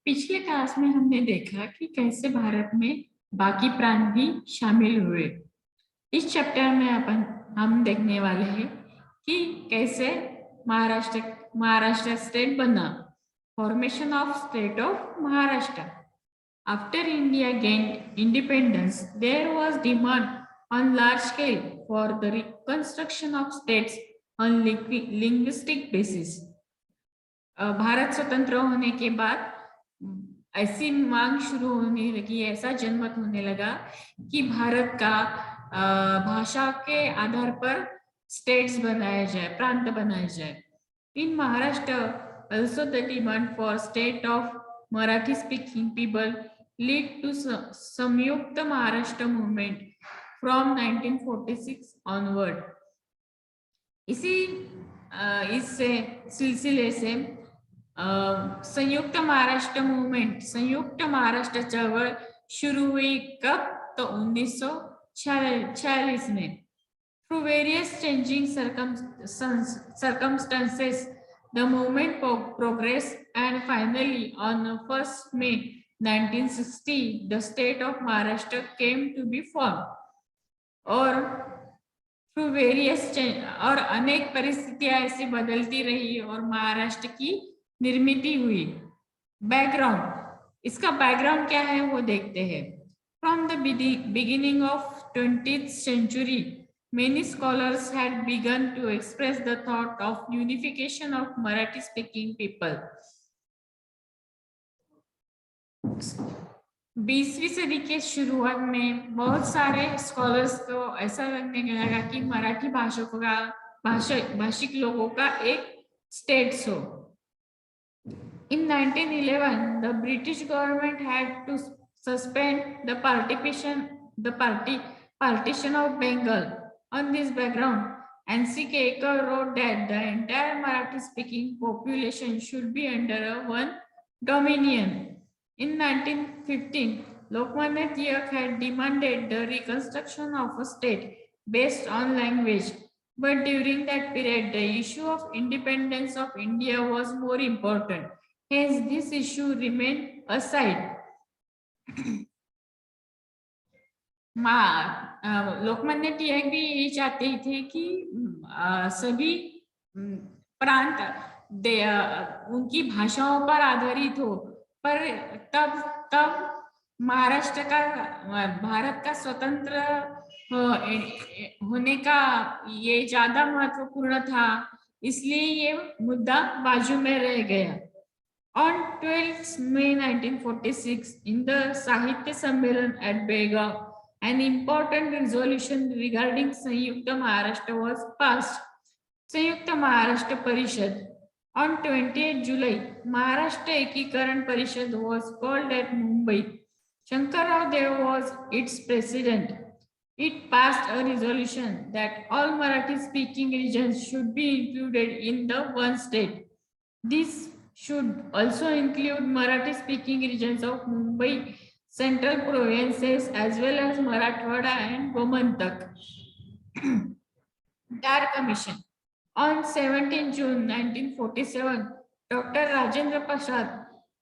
पिछले क्लास में हमने देखा कि कैसे भारत में बाकी प्रांत भी शामिल हुए। इस चैप्टर में हम देखने वाले हैं कि कैसे महाराष्ट्र महाराष्ट्र स्टेट बना। Formation of state of Maharashtra. After India gained independence, there was demand on large scale for the reconstruction of states on linguistic basis. Bharat स्वतंत्र होने के बाद ऐसी मांग शुरू होने लगी, ऐसा जनमत होने लगा कि भारत का भाषा के आधार पर स्टेट्स बनाया जाए, प्रांत बनाया जाए। इन Maharashtra also the demand for state of Marathi speaking people lead to Samyukta Maharashtra movement from 1946 onward. इस सिलसिले से संयुक्त महाराष्ट्र मूवमेंट, संयुक्त महाराष्ट्र चळवळ शुरू हुई कब? तो 1946 में। Through various changing circumstances, the movement progressed and finally on 1st May 1960 the state of Maharashtra came to be formed. और थ्रू वेरियस और अनेक परिस्थितियां ऐसी बदलती रही और महाराष्ट्र की निर्मित हुई। बैकग्राउंड, इसका बैकग्राउंड क्या है वो देखते हैं। From the beginning of 20th century, many scholars had begun to express the thought of unification of Marathi speaking people. 20वीं सदी के शुरुआत में बहुत सारे स्कॉलर्स को ऐसा लगने लगा कि मराठी भाषिक लोगों का एक स्टेट्स हो। In 1911, the British government had to suspend the partition of Bengal. On this background, N.C. Kekar wrote that the entire Marathi-speaking population should be under one dominion. In 1915, Lokmanya Tilak had demanded the reconstruction of a state based on language. But during that period, the issue of independence of India was more important. Hence, this issue remained aside. Lokmanya Tilak भी ये चाहते थे कि सभी प्रांत उनकी भाषाओं पर आधारित हो, पर तब महाराष्ट्र का, भारत का स्वतंत्र होने का ये ज्यादा महत्वपूर्ण था, इसलिए ये मुद्दा बाजू में रह गया। On 12th May 1946, in the Sahitya Sammelan at Belgaum, an important resolution regarding Sanyukta Maharashtra was passed. Sanyukta Maharashtra Parishad. On 28th July, Maharashtra Ekikaran Parishad was called at Mumbai. Shankar Rao Dev was its president. It passed a resolution that all Marathi-speaking regions should be included in the one state. This should also include Marathi-speaking regions of Mumbai, Central Provinces, as well as Marathwada and Gomantak. Dar Commission. On 17 June 1947, Dr. Rajendra Prasad,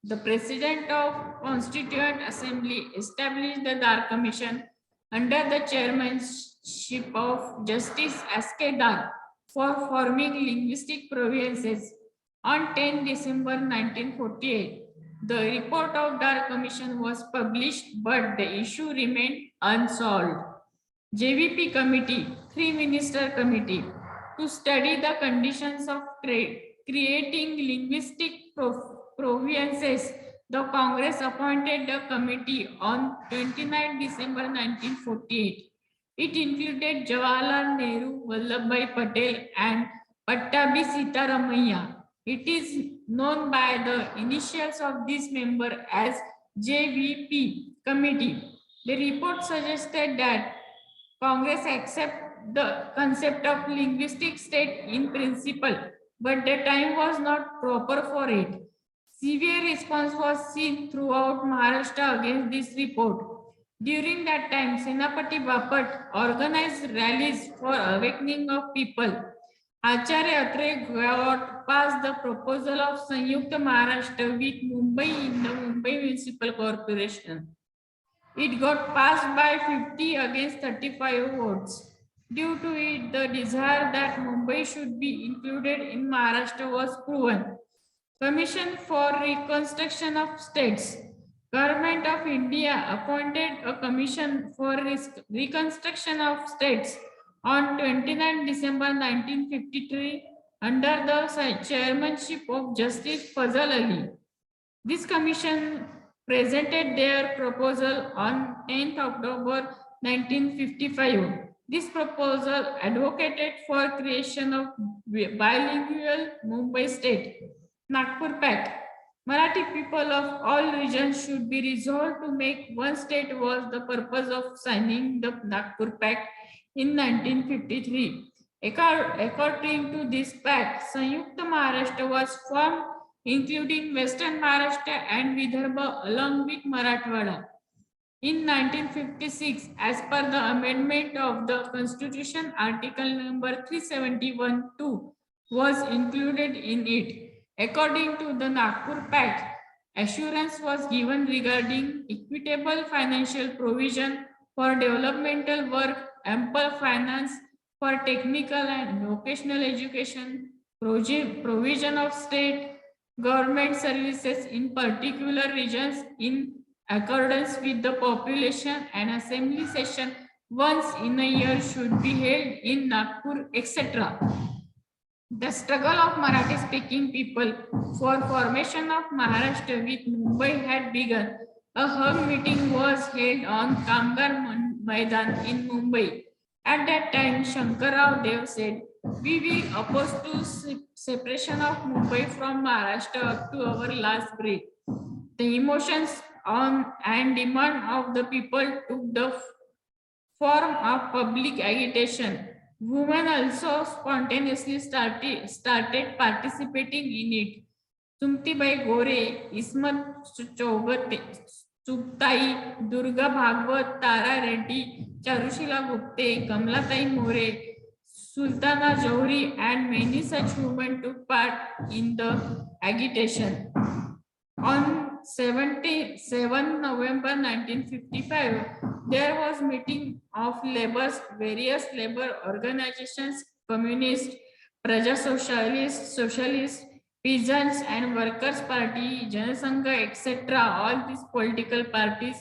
the President of Constituent Assembly, established the Dar Commission under the chairmanship of Justice S.K. Dar for forming linguistic provinces. On 10 December 1948, the report of Dar Commission was published, but the issue remained unsolved. JVP Committee, 3-minister committee, to study the conditions of creating linguistic provinces, the Congress appointed the committee on 29 December 1948. It included Jawaharlal Nehru, Vallabhbhai Patel, and Pattabhi Sitaramaiah. It is known by the initials of this member as JVP Committee. The report suggested that Congress accept the concept of linguistic state in principle, but the time was not proper for it. Severe response was seen throughout Maharashtra against this report. During that time, Senapati Bapat organized rallies for awakening of people. Acharya Atre got passed the proposal of Sanyukta Maharashtra with Mumbai in the Mumbai Municipal Corporation. It got passed by 50 against 35 votes. Due to it, the desire that Mumbai should be included in Maharashtra was proven. Commission for Reconstruction of States. Government of India appointed a commission for reconstruction of states on 29 December 1953 under the chairmanship of Justice Fazal Ali. This commission presented their proposal on 10th October 1955. This proposal advocated for creation of bilingual Mumbai state. Nagpur Pact. Marathi people of all regions should be resolved to make one state was the purpose of signing the Nagpur Pact in 1953. According to this pact, Sanyukta Maharashtra was formed including Western Maharashtra and Vidarbha along with Marathwada. In 1956, as per the amendment of the Constitution, Article number 371(2) was included in it. According to the Nagpur Pact, assurance was given regarding equitable financial provision for developmental work, ample finance for technical and vocational education, provision of state government services in particular regions in accordance with the population, and assembly session once in a year should be held in Nagpur, etc. The struggle of Marathi speaking people for formation of Maharashtra with Mumbai had begun. A hug meeting was held on Kamgar Maidan in Mumbai. At that time, Shankarrao Dev said, "We will oppose to separation of Mumbai from Maharashtra up to our last breath." The emotions on and demand of the people took the form of public agitation. Women also spontaneously started participating in it. Sumtibai Gore, Ismat Chaugate, Chuptai, Durga Bhagwat, Tara Reddy, Charushila Gupte, Kamlatai More, Sultana Johri, and many such women took part in the agitation. On 7 November 1955, there was meeting of laborers, various labor organizations, communist, Praja Socialist, Peasants and Workers Party, Janasangha, etc. All these political parties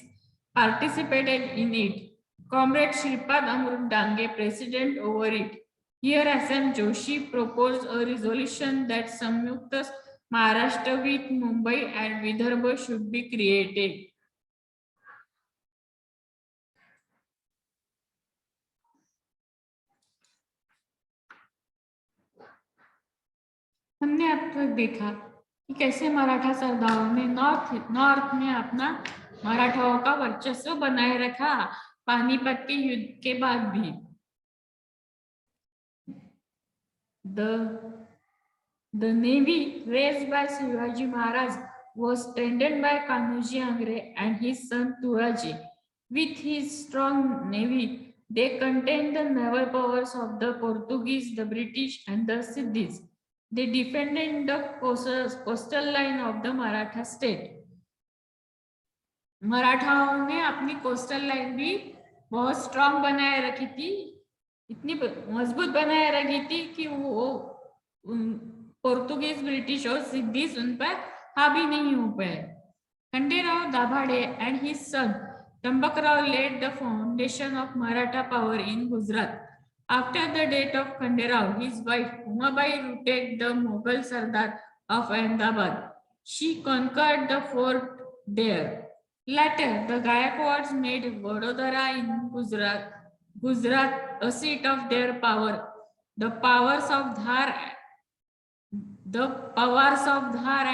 participated in it. Comrade Shripad Amrut Dange, president over it. Here SM Joshi proposed a resolution that Samyukta Maharashtra with Mumbai and Vidarbha should be created. हमने अब तक देखा कि कैसे मराठा सरदारों ने north में अपना मराठाओं का वर्चस्व बनाए रखा पानीपत के युद्ध के बाद भी. The navy raised by Shivaji Maharaj was strengthened by Kanhoji Angre and his son Turaji. With his strong navy, they contained the naval powers of the Portuguese, the British, and the Siddhis. They defended the coastal line of the Maratha state. मराठाओं ने अपनी coastal line भी बहुत strong बनाए रखी थी, इतनी मजबूत बनाए रखी थी कि वो पोर्तुगीज, ब्रिटिश और सिद्धिस उन पर हावी नहीं हो पाए. Khanderao Dabhade and his son Tambakrao laid the foundation of Maratha power in Gujarat. After the death of Khanderao, his wife Umabai routed the Mughal Sardar of Ahmedabad. She conquered the fort there. Later, the Gaikwads made Vadodara in Gujarat a seat of their power. The powers of Dhar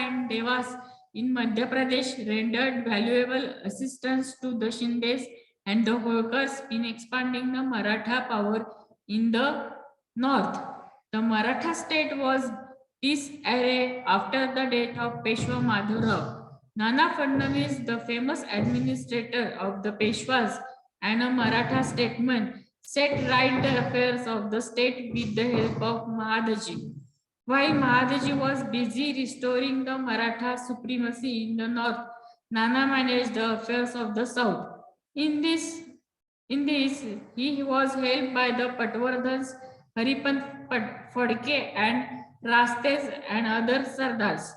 and Devas in Madhya Pradesh rendered valuable assistance to the Shindes and the Holkars in expanding the Maratha power in the north. The Maratha state was disarray after the death of Peshwa Madhavrao. Nana Fadnavis, the famous administrator of the Peshwas and a Maratha statesman, set right the affairs of the state with the help of Mahadaji. While Mahadaji was busy restoring the Maratha supremacy in the north, Nana managed the affairs of the south. In this, he was helped by the Patwardhans, Haripant Phadke and Rastes and other Sardars.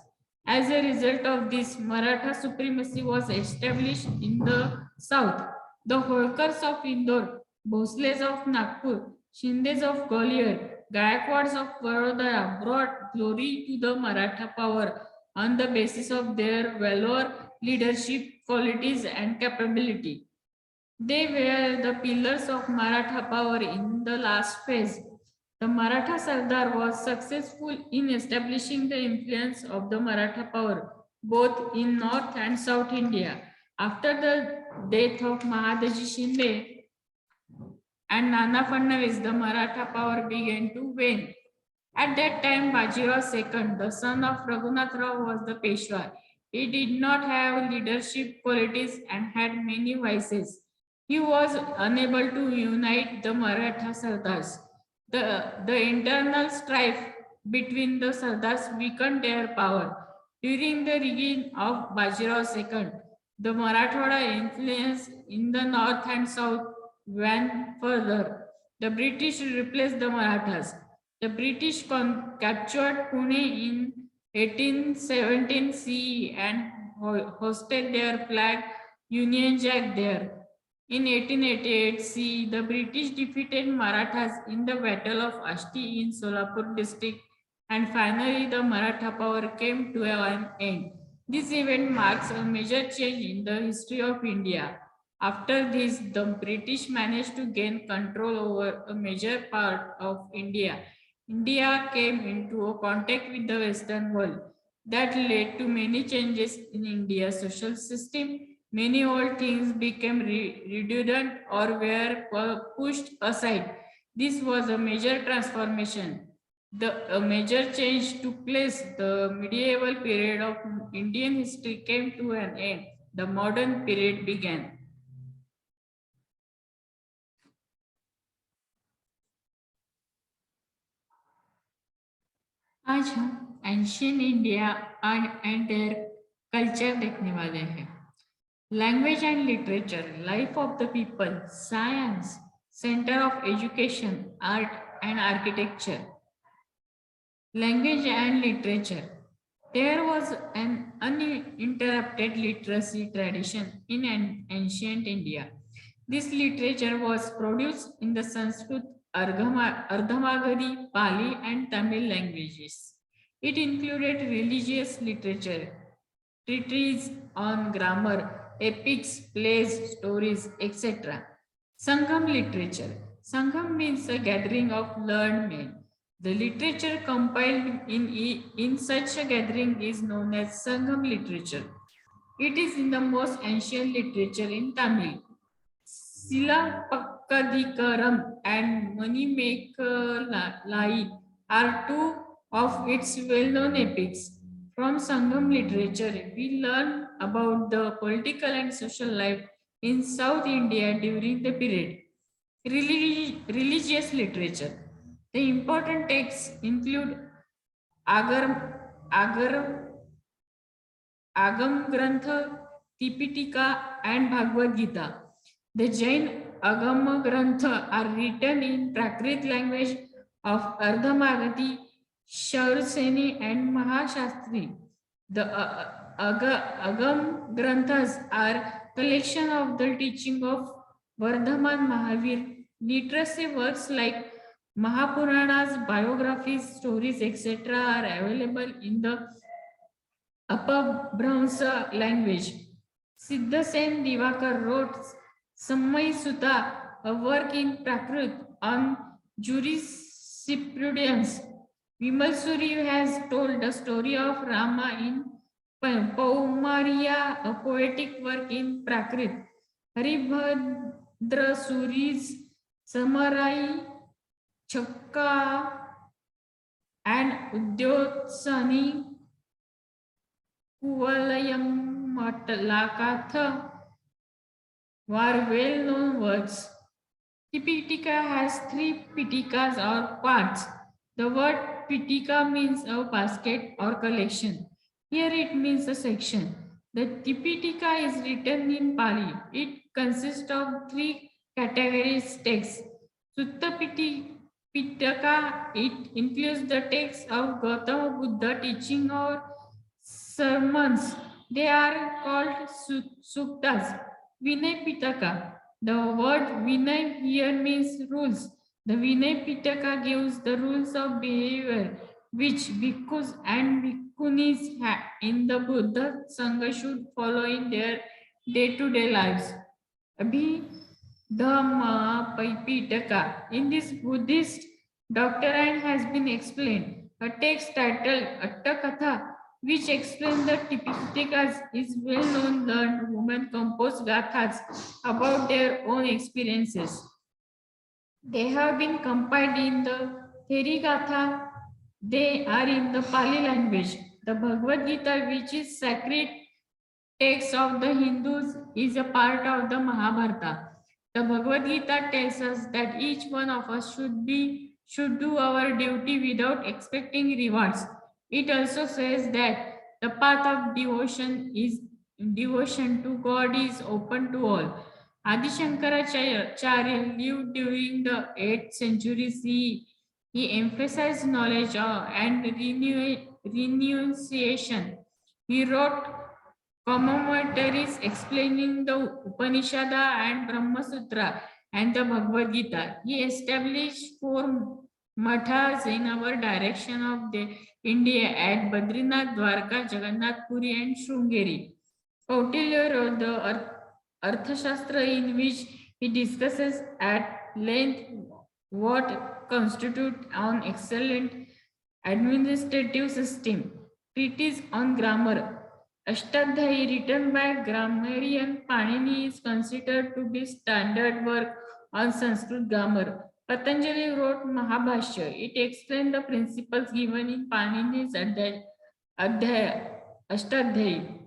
As a result of this, Maratha supremacy was established in the south. The Holkars of Indore, Bhosles of Nagpur, Shindes of Gwalior, Gaikwads of Vadodara brought glory to the Maratha power on the basis of their valor, leadership qualities, and capability. They were the pillars of Maratha power in the last phase. The Maratha Sardar was successful in establishing the influence of the Maratha power both in North and South India. After the death of Mahadaji Shinde and Nana Fadnavis, the Maratha power began to wane. At that time, Bajirao II, the son of Raghunath Rao, was the Peshwa. He did not have leadership qualities and had many vices. He was unable to unite the Maratha Sardars. The internal strife between the Sardars weakened their power. During the reign of Bajirao II, the Marathwada influence in the north and south went further. The British replaced the Marathas. The British captured Pune in 1817 CE and hosted their flag Union Jack there. In 1888 CE, the British defeated Marathas in the Battle of Asti in Solapur district, and finally the Maratha power came to an end. This event marks a major change in the history of India. After this, the British managed to gain control over a major part of India. India came into a contact with the Western world that led to many changes in India's social system. Many old things became redundant or were pushed aside. This was a major transformation. A major change took place. The medieval period of Indian history came to an end. The modern period began. आज हम ancient India and their culture देखने वाले हैं. Language and literature, life of the people, science, centre of education, art and architecture. Language and literature. There was an uninterrupted literacy tradition in ancient India. This literature was produced in the Sanskrit, Ardhamagadi, Pali, and Tamil languages. It included religious literature, treatises on grammar, epics, plays, stories, etc. Sangam literature. Sangam means a gathering of learned men. The literature compiled in such a gathering is known as Sangam literature. It is in the most ancient literature in Tamil. Silapakkadikaram and Manimekalai are two of its well-known epics. From Sangam literature, we learn about the political and social life in South India during the period. Religious literature. The important texts include Agar, Agar, Agam Grantha, Tipitika, and Bhagavad Gita. The Jain Agama Grantha are written in Prakrit language of Ardhamagati, Shauraseni, and Mahashastri. The Agam Granthas are collection of the teaching of Vardhaman Mahavir. Literacy works like Mahapuranas, biographies, stories, etc. are available in the Upper Brahmsa language. Siddha Sen Divakar wrote Sammai Sutta, a work in Prakrit on jurisprudence. Vimal Suri has told the story of Rama in Paumariya, a poetic work in Prakrit. Haribhadra Suri's Samarai Chakka and Udyotsani Kuvalayam Matalakatha were well known works. Tipitaka has three pitikas or parts. The word pitika means a basket or collection. Here it means a section. The Tipitaka is written in Pali. It consists of three categories text. Sutta Pitaka, it includes the text of Gautama Buddha teaching or sermons. They are called suktas. Vinay Pitaka. The word Vinay here means rules. The Vinay Pitaka gives the rules of behavior which bhikkhus and bhikkhunis in the Buddha Sangha should follow in their day-to-day lives. Abhidhamma Pitaka. In this Buddhist doctrine has been explained. A text titled Attakatha, which explains the Tipitikas, is well known learned women compose gathas about their own experiences. They have been compiled in the Therigatha. They are in the Pali language. The Bhagavad Gita, which is sacred text of the Hindus, is a part of the Mahabharata. The Bhagavad Gita tells us that each one of us should do our duty without expecting rewards. It also says that the path of devotion to God is open to all. Adi Shankaracharya lived during the 8th century CE. He emphasized knowledge and renunciation. He wrote commentaries explaining the Upanishada and Brahma Sutra and the Bhagavad Gita. He established four mathas in our direction of the India at Badrinath, Dwarka, Jagannath Puri and Shrungeri. Kautilya wrote the Arthashastra, in which he discusses at length what constitutes an excellent administrative system. Treatise on grammar. Ashtadhyayi, written by grammarian Panini, is considered to be standard work on Sanskrit grammar. Patanjali wrote Mahabhashya. It explains the principles given in Panini's Adhyaya, Ashtadhyayi.